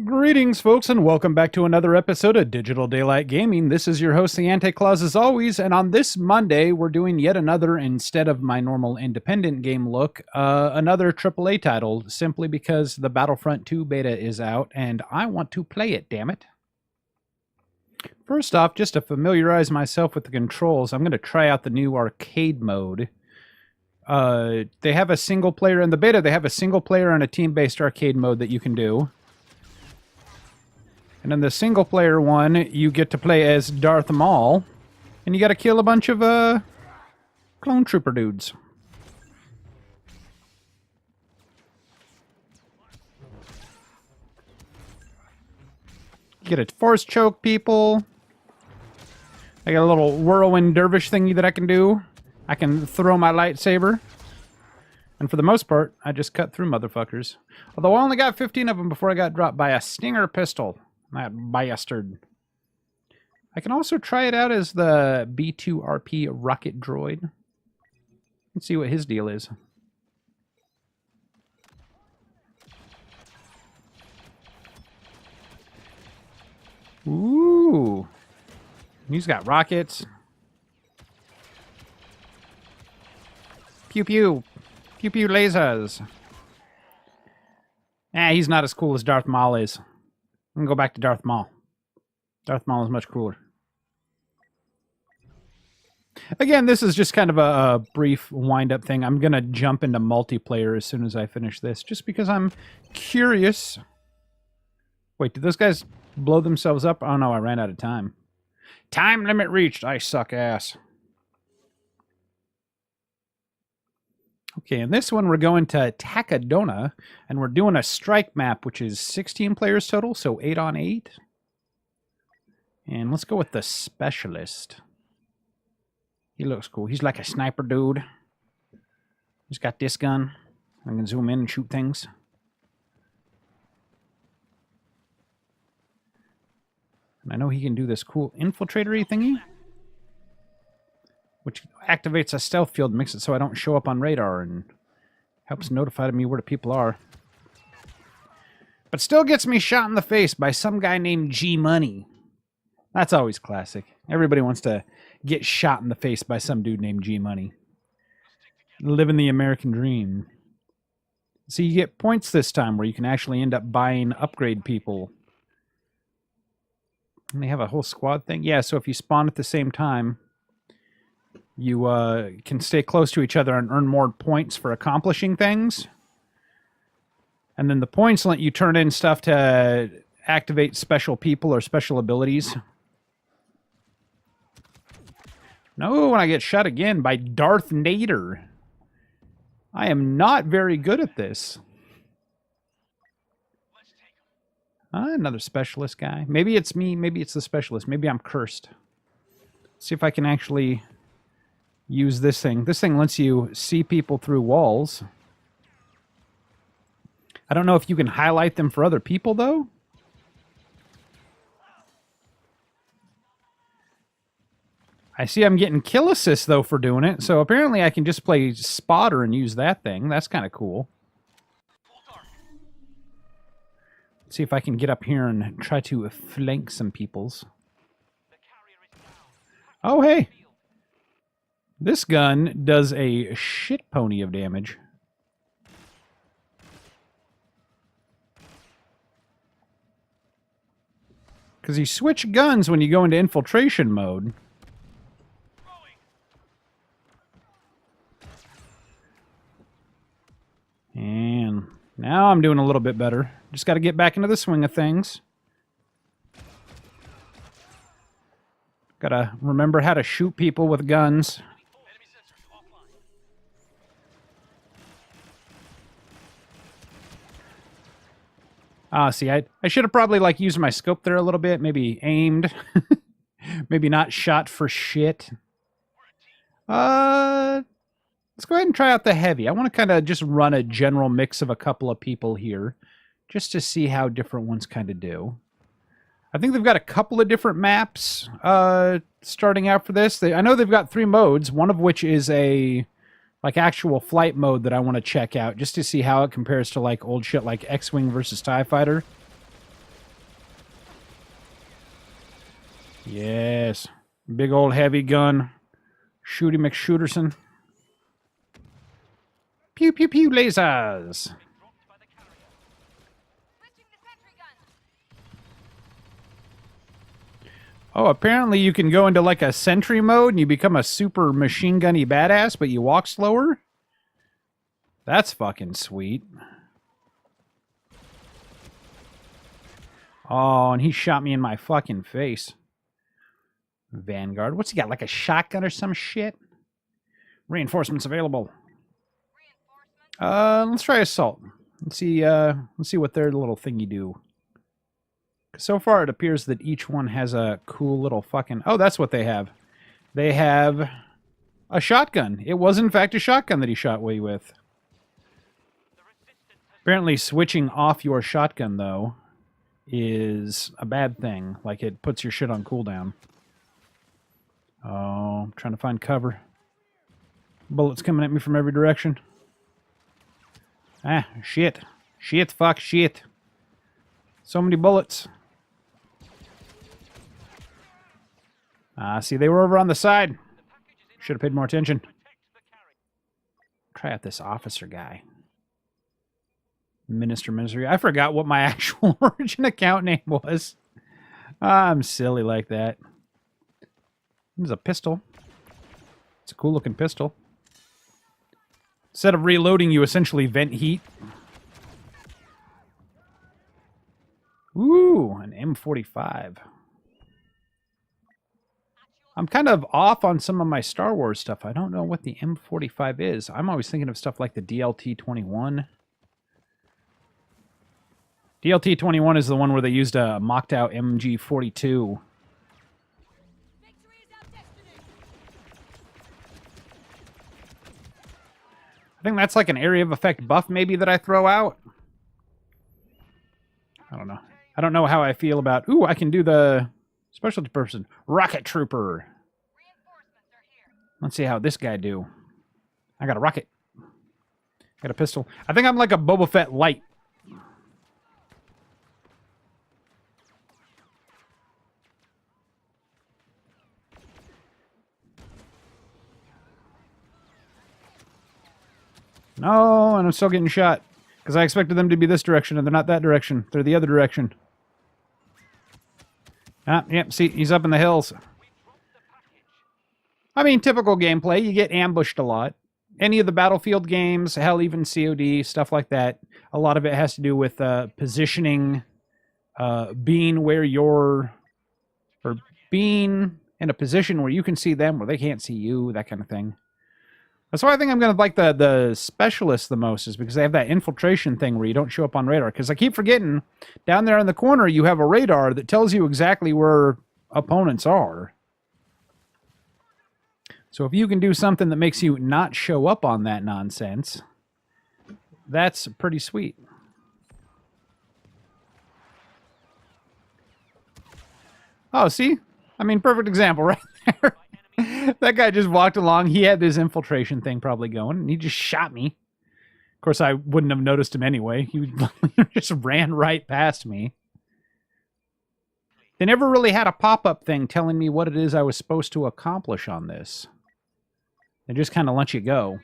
Greetings, folks, and welcome back to another episode of Digital Daylight Gaming. This is your host, the Anti-Claus, as always, and on this Monday, we're doing yet another, instead of my normal independent game look, another AAA title, simply because the Battlefront 2 beta is out, and I want to play it, damn it. First off, just to familiarize myself with the controls, I'm going to try out the new arcade mode. They have a single player, in the beta, they have a single player and a team-based arcade mode that you can do. And in the single-player one, you get to play as Darth Maul, and you got to kill a bunch of clone trooper dudes. You get to force choke people. I got a little whirlwind dervish thingy that I can do. I can throw my lightsaber. And for the most part, I just cut through motherfuckers. Although I only got 15 of them before I got dropped by a Stinger pistol. That bastard. I can also try it out as the B2RP rocket droid. Let's see what his deal is. Ooh. He's got rockets. Pew pew. Pew pew lasers. He's not as cool as Darth Maul is. I'm going to go back to Darth Maul. Darth Maul is much cooler. Again, this is just kind of a brief wind-up thing. I'm going to jump into multiplayer as soon as I finish this, just because I'm curious. Wait, did those guys blow themselves up? Oh no, I ran out of time. Time limit reached. I suck ass. Okay, in this one, we're going to Takadona, and we're doing a strike map, which is 16 players total, so 8 on 8. And let's go with the specialist. He looks cool. He's like a sniper dude. He's got this gun. I can zoom in and shoot things. And I know he can do this cool infiltrator-y thingy, which activates a stealth field, makes it so I don't show up on radar, and helps notify me where the people are. But still gets me shot in the face by some guy named G-Money. That's always classic. Everybody wants to get shot in the face by some dude named G-Money. Living the American dream. So you get points this time where you can actually end up buying upgrade people. And they have a whole squad thing. Yeah, so if you spawn at the same time, you can stay close to each other and earn more points for accomplishing things. And then the points let you turn in stuff to activate special people or special abilities. No, when I get shot again by Darth Nader. I am not very good at this. Another specialist guy. Maybe it's me, maybe it's the specialist. Maybe I'm cursed. Let's see if I can actually use this thing. This thing lets you see people through walls. I don't know if you can highlight them for other people, though. I see I'm getting kill assists, though, for doing it. So apparently I can just play spotter and use that thing. That's kind of cool. Let's see if I can get up here and try to flank some peoples. Oh, hey! This gun does a shit pony of damage. Because you switch guns when you go into infiltration mode. And now I'm doing a little bit better. Just got to get back into the swing of things. Got to remember how to shoot people with guns. See, I should have probably, like, used my scope there a little bit. Maybe aimed. Maybe not shot for shit. Let's go ahead and try out the heavy. I want to kind of just run a general mix of a couple of people here, just to see how different ones kind of do. I think they've got a couple of different maps starting out for this. I know they've got 3 modes, one of which is a like actual flight mode that I want to check out just to see how it compares to like old shit like X-Wing versus TIE Fighter. Yes. Big old heavy gun. Shooty McShooterson. Pew pew pew lasers. Oh, apparently you can go into like a sentry mode and you become a super machine gunny badass, but you walk slower? That's fucking sweet. Oh, and he shot me in my fucking face. Vanguard. What's he got, like a shotgun or some shit? Reinforcements available. Let's try assault. Let's see what their little thingy do. So far, it appears that each one has a cool little fucking... Oh, that's what they have. They have a shotgun. It was, in fact, a shotgun that he shot Wei with. Apparently, switching off your shotgun, though, is a bad thing. Like, it puts your shit on cooldown. Oh, I'm trying to find cover. Bullets coming at me from every direction. Ah, shit. Shit, fuck, shit. So many bullets. See, they were over on the side. Should have paid more attention. Try out this officer guy. Ministry. I forgot what my actual Origin account name was. I'm silly like that. There's a pistol. It's a cool looking pistol. Instead of reloading, you essentially vent heat. Ooh, an M45. I'm kind of off on some of my Star Wars stuff. I don't know what the M45 is. I'm always thinking of stuff like the DLT-21. DLT-21 is the one where they used a mocked out MG42. I think that's like an area of effect buff maybe that I throw out. I don't know. I don't know how I feel about... Ooh, I can do the specialty person. Rocket Trooper. Let's see how this guy do. I got a rocket. Got a pistol. I think I'm like a Boba Fett light. No, and I'm still getting shot. Because I expected them to be this direction, and they're not that direction. They're the other direction. Ah, yep, see, he's up in the hills. I mean, typical gameplay. You get ambushed a lot. Any of the Battlefield games, hell, even COD, stuff like that. A lot of it has to do with positioning, being where you're... Or being in a position where you can see them, where they can't see you, that kind of thing. That's why I think I'm going to like the Specialists the most, is because they have that infiltration thing where you don't show up on radar. Because I keep forgetting, down there in the corner, you have a radar that tells you exactly where opponents are. So if you can do something that makes you not show up on that nonsense, that's pretty sweet. Oh, see? I mean, perfect example right there. That guy just walked along. He had this infiltration thing probably going, and he just shot me. Of course, I wouldn't have noticed him anyway. He just ran right past me. They never really had a pop-up thing telling me what it is I was supposed to accomplish on this. They just kind of let you go.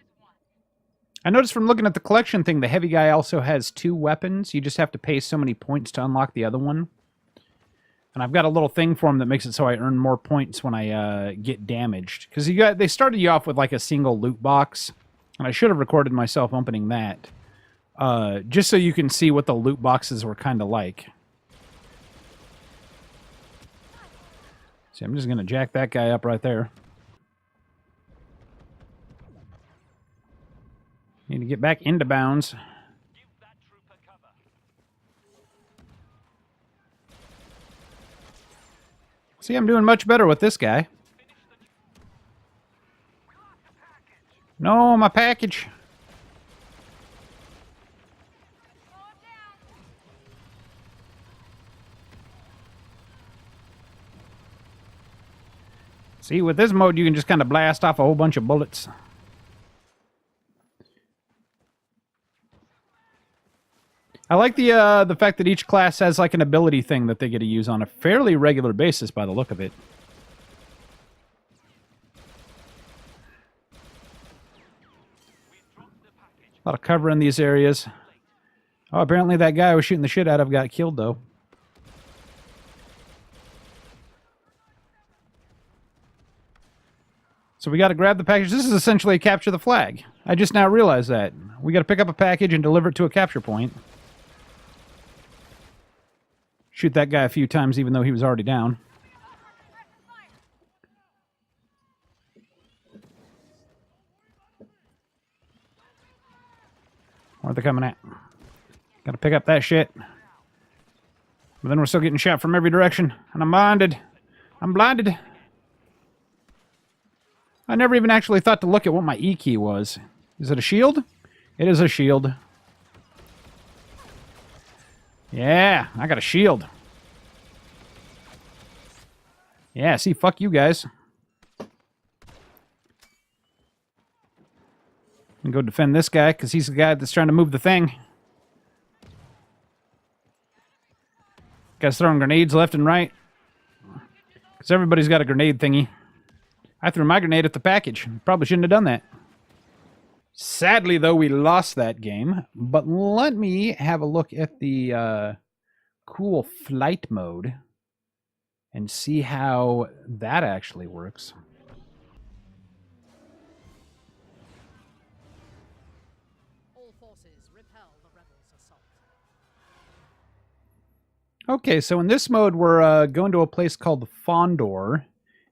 I noticed from looking at the collection thing, the heavy guy also has 2 weapons. You just have to pay so many points to unlock the other one. And I've got a little thing for him that makes it so I earn more points when I get damaged. Because they started you off with like a single loot box. And I should have recorded myself opening that. Just so you can see what the loot boxes were kind of like. See, I'm just going to jack that guy up right there. Need to get back into bounds. See, I'm doing much better with this guy. No, my package. See, with this mode, you can just kind of blast off a whole bunch of bullets. I like the fact that each class has like an ability thing that they get to use on a fairly regular basis by the look of it. A lot of cover in these areas. Oh, apparently that guy I was shooting the shit out of got killed, though. So we got to grab the package. This is essentially a capture the flag. I just now realized that. We got to pick up a package and deliver it to a capture point. Shoot that guy a few times even though he was already down. Where are they coming at? Got to pick up that shit. But then we're still getting shot from every direction. And I'm blinded. I'm blinded. I never even actually thought to look at what my E key was. Is it a shield? It is a shield. Yeah, I got a shield. Yeah, see, fuck you guys. And go defend this guy, because he's the guy that's trying to move the thing. Guys throwing grenades left and right. Because everybody's got a grenade thingy. I threw my grenade at the package. Probably shouldn't have done that. Sadly, though, we lost that game. But let me have a look at the cool flight mode and see how that actually works. All forces repel the rebels' assault. Okay, so in this mode, we're going to a place called Fondor.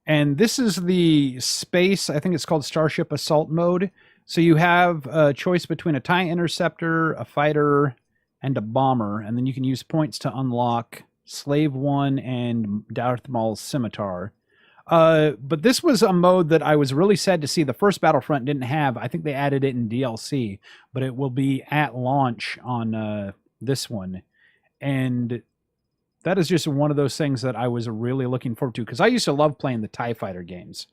And this is the space, I think it's called Starship Assault mode. So you have a choice between a TIE Interceptor, a fighter, and a bomber. And then you can use points to unlock Slave One and Darth Maul's Scimitar. But this was a mode that I was really sad to see. The first Battlefront didn't have. I think they added it in DLC. But it will be at launch on this one. And that is just one of those things that I was really looking forward to, because I used to love playing the TIE Fighter games.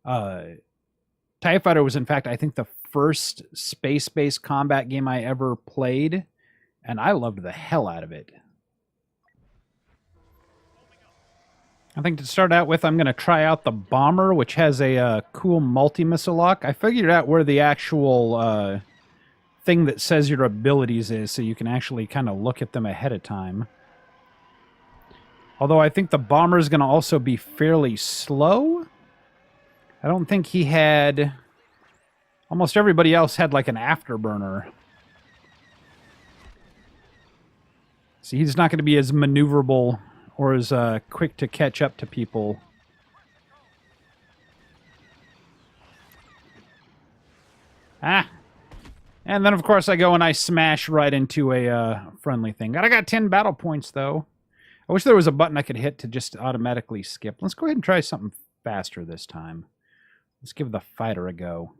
TIE Fighter was, in fact, I think the first space-based combat game I ever played, and I loved the hell out of it. I think to start out with, I'm going to try out the Bomber, which has a cool multi-missile lock. I figured out where the actual thing that says your abilities is, so you can actually kind of look at them ahead of time. Although I think the Bomber is going to also be fairly slow. I don't think he had... Almost everybody else had like an afterburner. See, he's not going to be as maneuverable or as quick to catch up to people. Ah! And then, of course, I go and I smash right into a friendly thing. I got 10 battle points, though. I wish there was a button I could hit to just automatically skip. Let's go ahead and try something faster this time. Let's give the fighter a go.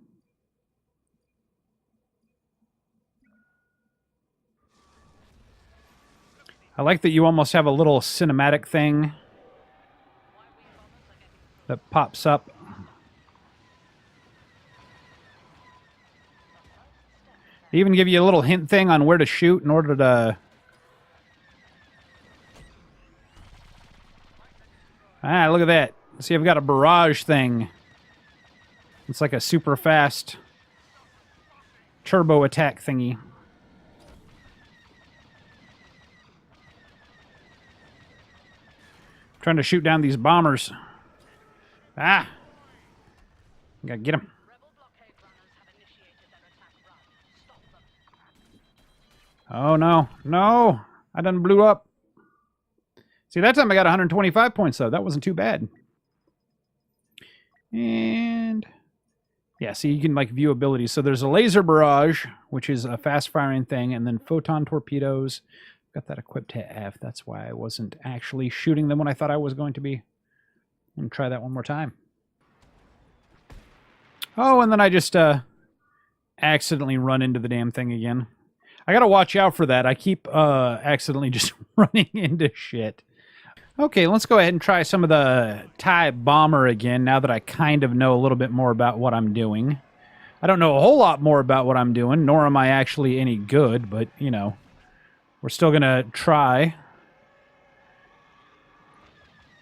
I like that you almost have a little cinematic thing that pops up. They even give you a little hint thing on where to shoot in order to... Ah, look at that. See, I've got a barrage thing. It's like a super fast turbo attack thingy. Trying to shoot down these bombers. Ah! Gotta get them. Oh, no. No! I done blew up. See, that time I got 125 points, though. That wasn't too bad. And... yeah, see, you can, like, view abilities. So there's a laser barrage, which is a fast-firing thing, and then photon torpedoes. Got that equipped to F. That's why I wasn't actually shooting them when I thought I was going to be. Let me try that one more time. Oh, and then I just accidentally run into the damn thing again. I gotta watch out for that. I keep accidentally just running into shit. Okay, let's go ahead and try some of the TIE Bomber again, now that I kind of know a little bit more about what I'm doing. I don't know a whole lot more about what I'm doing, nor am I actually any good, but, you know, We're still going to try.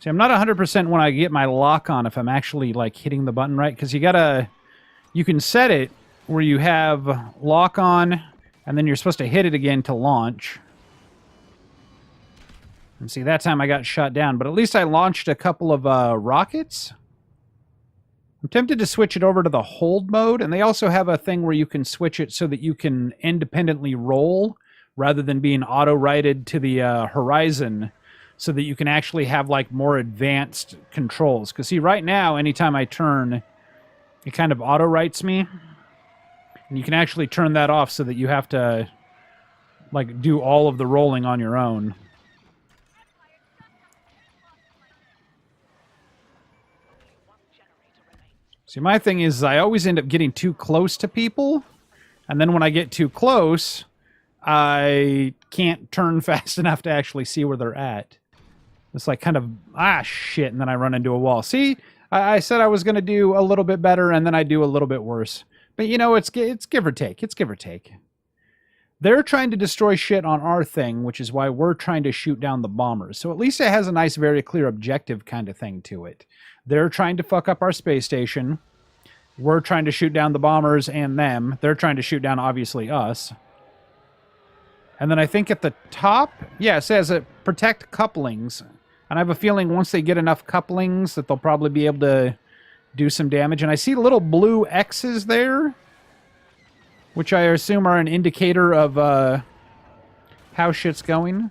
See, I'm not 100% when I get my lock on if I'm actually, like, hitting the button right. Because you can set it where you have lock on, and then you're supposed to hit it again to launch. And see, that time I got shot down. But at least I launched a couple of rockets. I'm tempted to switch it over to the hold mode. And they also have a thing where you can switch it so that you can independently roll rather than being auto-righted to the horizon, so that you can actually have, like, more advanced controls. Because, see, right now, anytime I turn, it kind of auto-rights me. And you can actually turn that off so that you have to, like, do all of the rolling on your own. See, my thing is I always end up getting too close to people. And then when I get too close, I can't turn fast enough to actually see where they're at. It's like kind of, shit, and then I run into a wall. See, I said I was going to do a little bit better, and then I do a little bit worse. But, you know, it's give or take. It's give or take. They're trying to destroy shit on our thing, which is why we're trying to shoot down the bombers. So at least it has a nice, very clear objective kind of thing to it. They're trying to fuck up our space station. We're trying to shoot down the bombers and them. They're trying to shoot down, obviously, us. And then I think at the top, yeah, it says protect couplings. And I have a feeling once they get enough couplings that they'll probably be able to do some damage. And I see little blue X's there, which I assume are an indicator of how shit's going.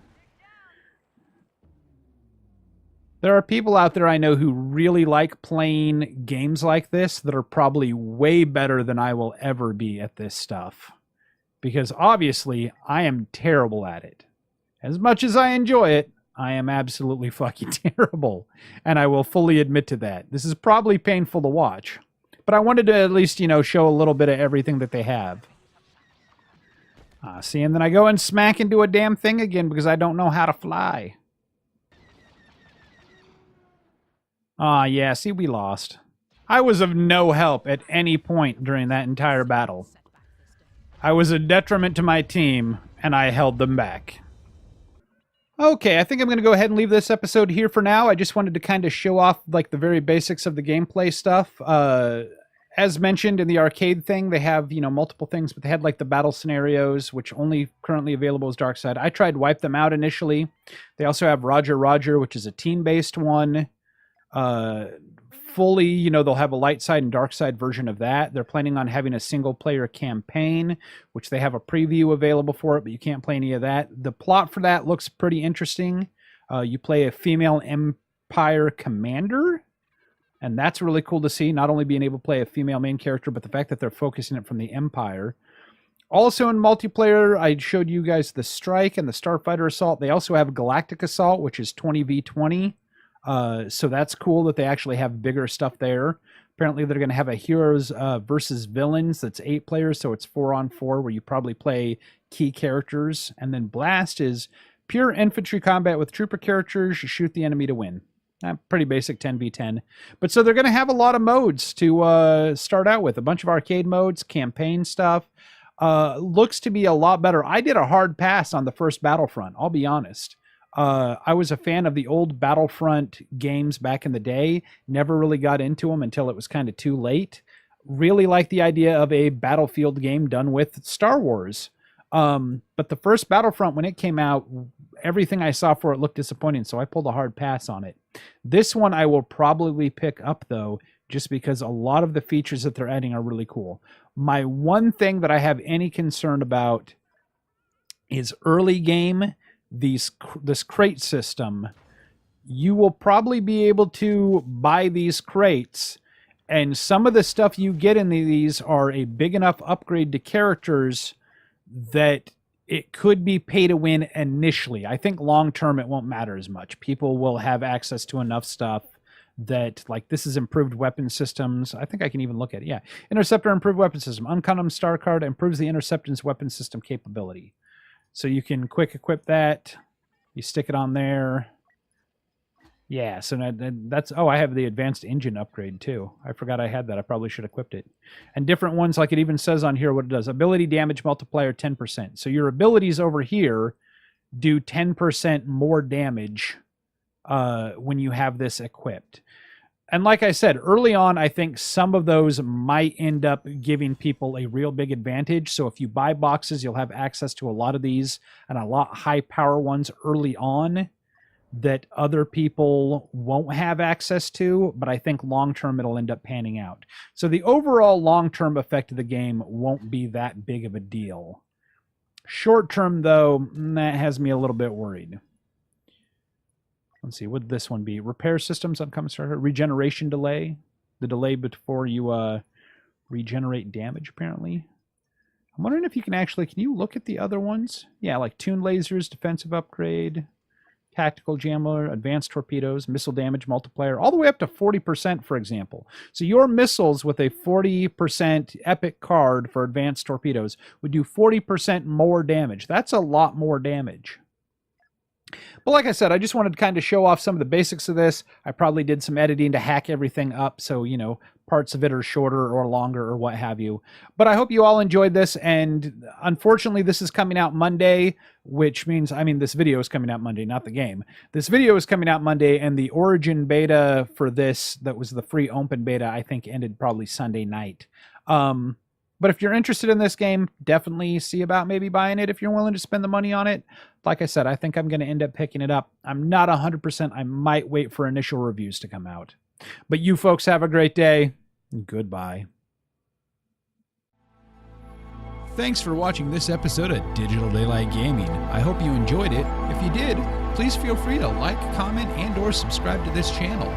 There are people out there I know who really like playing games like this that are probably way better than I will ever be at this stuff. Because obviously, I am terrible at it. As much as I enjoy it, I am absolutely fucking terrible. And I will fully admit to that. This is probably painful to watch. But I wanted to at least, you know, show a little bit of everything that they have. See, and then I go and smack into a damn thing again because I don't know how to fly. Yeah, see, we lost. I was of no help at any point during that entire battle. I was a detriment to my team, and I held them back. Okay, I think I'm going to go ahead and leave this episode here for now. I just wanted to kind of show off, like, the very basics of the gameplay stuff. As mentioned in the arcade thing, they have, you know, multiple things, but they had, like, the battle scenarios, which only currently available is Dark Side. I tried Wipe Them Out initially. They also have Roger Roger, which is a team-based one. Fully, you know, they'll have a light side and dark side version of that. They're planning on having a single player campaign, which they have a preview available for it, but you can't play any of that. The plot for that looks pretty interesting. You play a female Empire commander, and that's really cool to see. Not only being able to play a female main character, but the fact that they're focusing it from the Empire. Also in multiplayer, I showed you guys the Strike and the Starfighter Assault. They also have Galactic Assault, which is 20v20. So that's cool that they actually have bigger stuff there. Apparently they're going to have a Heroes versus Villains that's 8 players, so it's 4-on-4 where you probably play key characters. And then Blast is pure infantry combat with trooper characters. You shoot the enemy to win. Pretty basic 10v10. But so they're going to have a lot of modes to start out with. A bunch of arcade modes, campaign stuff. Looks to be a lot better. I did a hard pass on the first Battlefront, I'll be honest. I was a fan of the old Battlefront games back in the day. Never really got into them until it was kind of too late. Really like the idea of a Battlefield game done with Star Wars. But the first Battlefront, when it came out, everything I saw for it looked disappointing, so I pulled a hard pass on it. This one I will probably pick up, though, just because a lot of the features that they're adding are really cool. My one thing that I have any concern about is early game. This crate system, you will probably be able to buy these crates, and some of the stuff you get in these are a big enough upgrade to characters that it could be pay to win initially. I think long term it won't matter as much. People will have access to enough stuff that, like, this is improved weapon systems. I think I can even look at it. Yeah, Interceptor improved weapon system. Uncommon star card improves the Interceptor's weapon system capability. So you can quick equip that. You stick it on there. Yeah, so that's... Oh, I have the advanced engine upgrade, too. I forgot I had that. I probably should have equipped it. And different ones, like it even says on here what it does. Ability damage multiplier 10%. So your abilities over here do 10% more damage when you have this equipped. And like I said, early on, I think some of those might end up giving people a real big advantage. So if you buy boxes, you'll have access to a lot of these and a lot high power ones early on that other people won't have access to. But I think long-term, it'll end up panning out. So the overall long-term effect of the game won't be that big of a deal. Short-term, though, that has me a little bit worried. Let's see, what would this one be? Repair systems, upcoming starter, regeneration delay. The delay before you regenerate damage, apparently. I'm wondering if you can you look at the other ones? Yeah, like tuned lasers, defensive upgrade, tactical jammer, advanced torpedoes, missile damage multiplier, all the way up to 40%, for example. So your missiles with a 40% epic card for advanced torpedoes would do 40% more damage. That's a lot more damage. But like I said, I just wanted to kind of show off some of the basics of this. I probably did some editing to hack everything up so, you know, parts of it are shorter or longer or what have you. But I hope you all enjoyed this. And unfortunately, this is coming out Monday, which means, I mean, this video is coming out Monday, not the game. This video is coming out Monday, and the Origin beta for this, that was the free open beta, I think ended probably Sunday night. But if you're interested in this game, definitely see about maybe buying it if you're willing to spend the money on it. Like I said, I think I'm going to end up picking it up. I'm not 100%. I might wait for initial reviews to come out. But you folks have a great day. Goodbye. Thanks for watching this episode of Digital Daylight Gaming. I hope you enjoyed it. If you did, please feel free to like, comment, and/or subscribe to this channel.